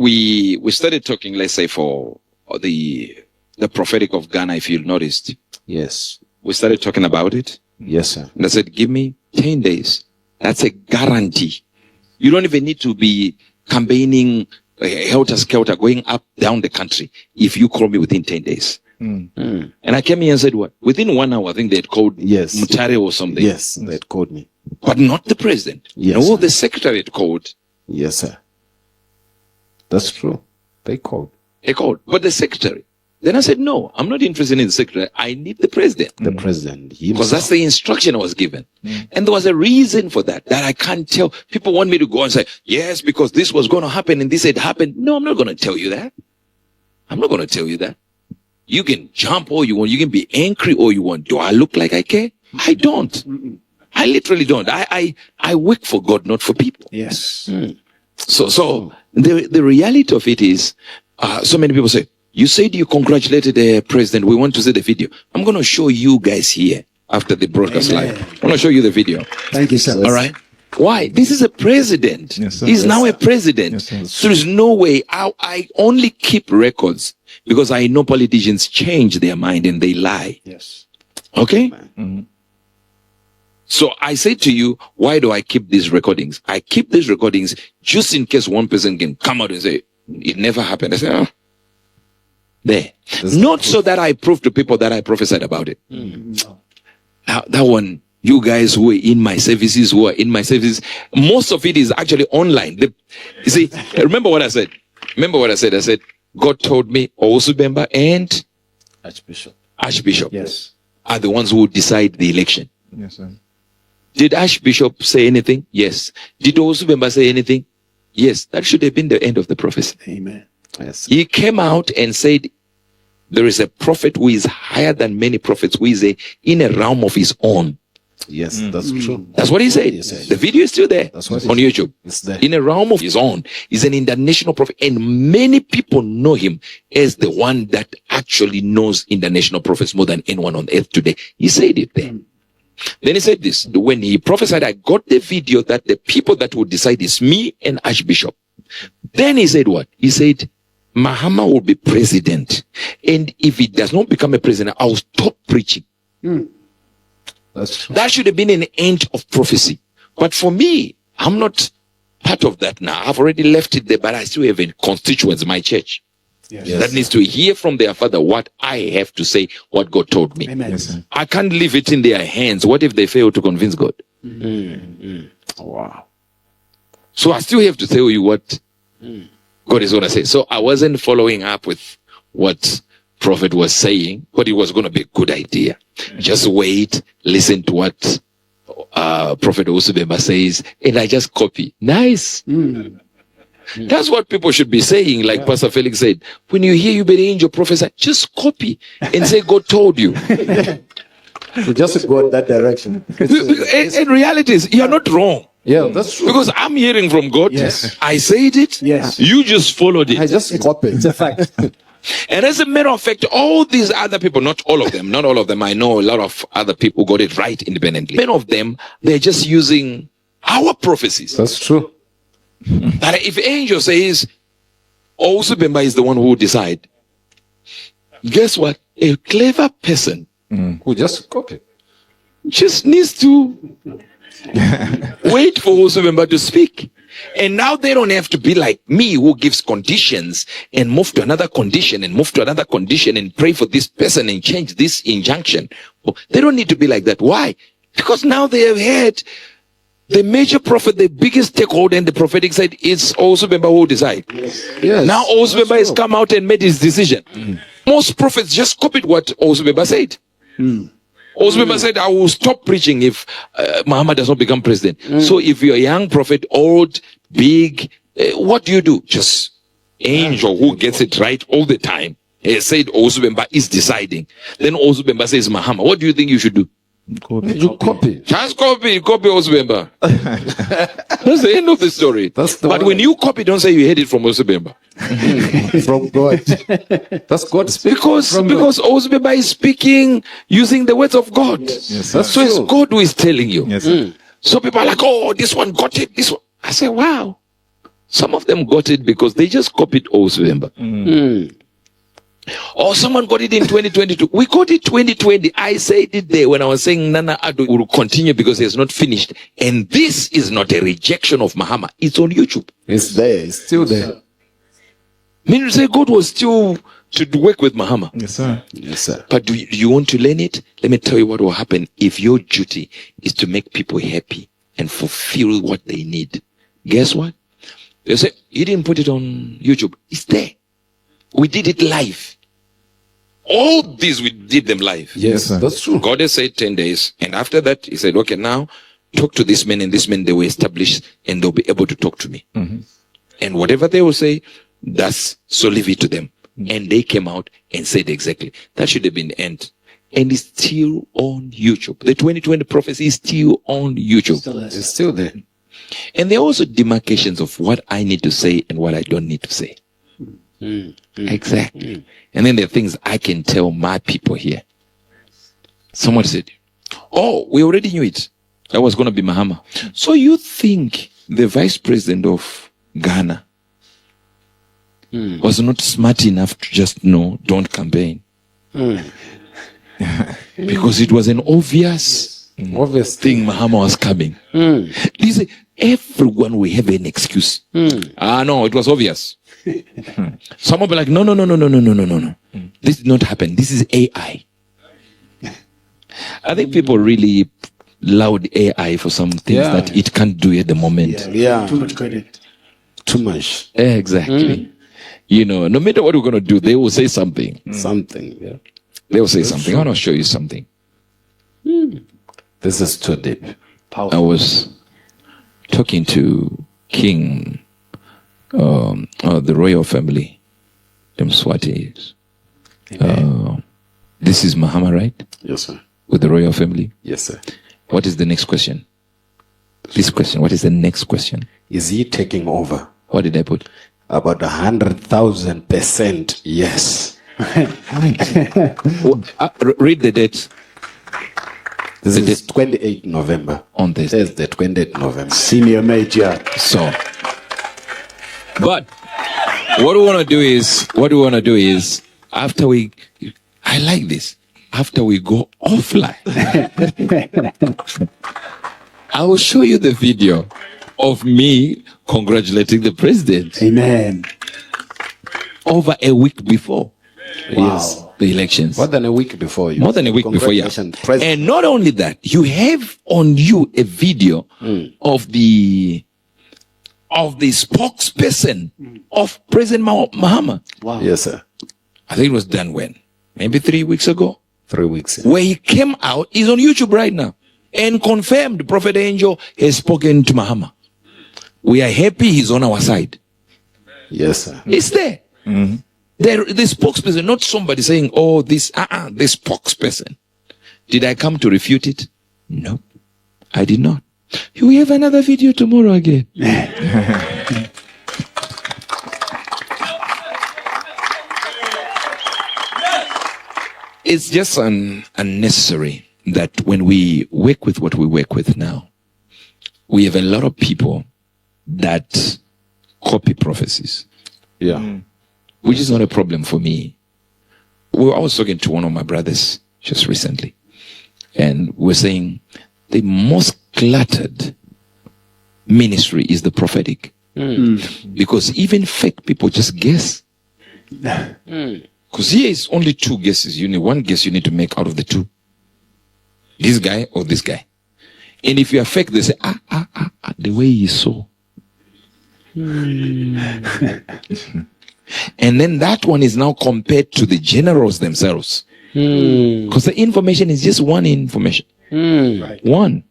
we started talking, let's say, for the prophetic of Ghana, if you noticed. Yes. We started talking about it. Yes, sir. And I said, give me 10 days. That's a guarantee. You don't even need to be campaigning helter-skelter, going up, down the country, if you call me within 10 days. And I came here and said, what? Within 1 hour, I think they'd called Mutare or something. Yes, they'd called me. But not the president. Yes, no, the secretary had called. Yes, sir. That's true. They called. They called. But the secretary. Then I said, no, I'm not interested in the secretary. I need the president. The president. Because that's the instruction I was given. And there was a reason for that I can't tell. People want me to go and say, yes, because this was going to happen and this had happened. No, I'm not going to tell you that. I'm not going to tell you that. You can jump all you want. You can be angry all you want. Do I look like I care? I don't. I literally don't. I work for God, not for people. Yes. So the reality of it is, so many people say, you said you congratulated the president. We want to see the video. I'm going to show you guys here after the broadcast live. I'm going to show you the video. Thank you, sir. All right. Why? This is a president. Yes, sir. He's now a president. Yes, sir. So there's no way. I only keep records because I know politicians change their mind and they lie. Yes. Okay? So I say to you, why do I keep these recordings? I keep these recordings just in case one person can come out and say, it never happened. I say, oh, there. Not so that I prove to people that I prophesied about it. That one, you guys who are in my services, most of it is actually online. You see, remember what I said? I said, God told me Owusu Bempah and Archbishop Yes. are the ones who decide the election. Yes, sir. Did Archbishop say anything? Yes. Did Owusu Bempah say anything? Yes. That should have been the end of the prophecy. Amen. Yes. He came out and said, there is a prophet who is higher than many prophets, who is in a realm of his own. Yes, that's true. That's what he said. Yes. The video is still there That's what on YouTube. It's there. In a realm of his own. He's an international prophet. And many people know him as the one that actually knows international prophets more than anyone on earth today. He said it there. Then he said this. When he prophesied, I got the video that the people that would decide is me and Archbishop. Then he said what? He said, Mahama will be president. And if he does not become a president, I'll stop preaching. That's true. That should have been an end of prophecy. But for me, I'm not part of that now. I've already left it there, but I still have a constituents, my church, that needs to hear from their father what I have to say, what God told me. Amen. Yes, sir. I can't leave it in their hands. What if they fail to convince God? Wow. So I still have to tell you what God is going to say. So I wasn't following up with what prophet was saying, but it was going to be a good idea. Just wait, listen to what Prophet Owusu Bempah says, and I just copy. Nice. That's what people should be saying, like Pastor Felix said. When you hear Uebert angel prophesy, just copy and say, God told you. So just go that direction. In reality, you're not wrong. Yeah, that's true. Because I'm hearing from God. Yes. I said it. Yes. You just followed it. I just copy. It's a fact. And as a matter of fact, all these other people, not all of them, I know a lot of other people got it right independently. Many of them, they're just using our prophecies. That's true. That if angel says, Owusu Bempah is the one who will decide, guess what? A clever person Who just copy. just needs to wait for Owusu Bempah to speak. And now they don't have to be like me, who gives conditions and move to another condition and move to another condition and pray for this person and change this injunction. They don't need to be like that. Why? Because now they have had the major prophet, the biggest stakeholder in the prophetic side is Owusu Bempah who will decide. Yes. Now Owusu Bempah has come out and made his decision. Most prophets just copied what Owusu Bempah said. Owusu Bempah said, I will stop preaching if Muhammad does not become president. So if you're a young prophet, old, big, what do? Just angel who gets it right all the time. He said Owusu Bempah is deciding. Then Owusu Bempah says, Muhammad, what do you think you should do? You copy. Just copy Owusu Bempah. That's the end of the story. But when you copy, don't say you heard it from Owusu Bempah. From God. That's God speaking. Because Owusu Bempah is speaking using the words of God. Yes, That's So it's true. God who is telling you. Yes, sir. So people are like, oh, this one got it. This one. I say, wow. Some of them got it because they just copied Owusu Bempah. Or someone got it in 2022. We got it 2020. I said it there when I was saying Nana Addo will continue because he has not finished. And this is not a rejection of Mahama. It's on YouTube. It's there. It's still there. Meaning to say God was still to work with Mahama. Yes, sir. Yes, sir. But do you want to learn it? Let me tell you what will happen if your duty is to make people happy and fulfill what they need. Guess what? They say, he didn't put it on YouTube. It's there. We did it live. All these, we did them live. Yes, sir. That's true. God has said 10 days. And after that, he said, okay, now talk to this man and this man, they were established and they'll be able to talk to me. And whatever they will say, so leave it to them. And they came out and said exactly. That should have been the end. And it's still on YouTube. The 2020 prophecy is still on YouTube. It's still there. And there are also demarcations of what I need to say and what I don't need to say. Exactly. And then there are things I can tell my people here. Someone said, oh, we already knew it. That was going to be Mahama. So you think the vice president of Ghana was not smart enough to just know, don't campaign? Because it was an obvious thing Mahama was coming. Listen, everyone will have an excuse. No, it was obvious. Some will be like, no. This did not happen. This is AI. I think people really laud AI for some things that it can't do at the moment. Yeah. Too much credit. Too much. Exactly. You know, no matter what we're going to do, they will say something. Something. Yeah. They will say something. I want to show you something. This is too deep. I was talking to King, the royal family, them Swatis. This is Mahama, right? Yes, sir. With the royal family. Yes, sir. What is the next question? This question. What is the next question? Is he taking over? What did I put? About 100,000%. Yes. Read the date. This is 28 November. On this. Thursday, 28 November. Senior major. So, but what we want to do is, after we, I like this, after we go offline, I will show you the video of me congratulating the president. Amen. Over a week before. Wow. Yes, the elections. More than a week before. More than a week before, yeah. President. And not only that, you have on you a video of the spokesperson of President Mahama. Wow. Yes, sir. I think it was done when? Maybe 3 weeks ago? 3 weeks. Where he came out, he's on YouTube right now, and confirmed Prophet Angel has spoken to Mahama. We are happy he's on our side. Yes, sir. It's there. The spokesperson, not somebody saying, oh, this spokesperson. Did I come to refute it? No, I did not. We have another video tomorrow again. It's just unnecessary that when we work with what we work with now, we have a lot of people that copy prophecies. Yeah. Which is not a problem for me. I was talking to one of my brothers just recently, and we're saying the most cluttered ministry is the prophetic. Because even fake people just guess. Because here is only 2 guesses. You need 1 guess you need to make out of the 2. This guy or this guy. And if you are fake, they say, the way he saw. And then that one is now compared to the generals themselves. Because the information is just one information. Right. One.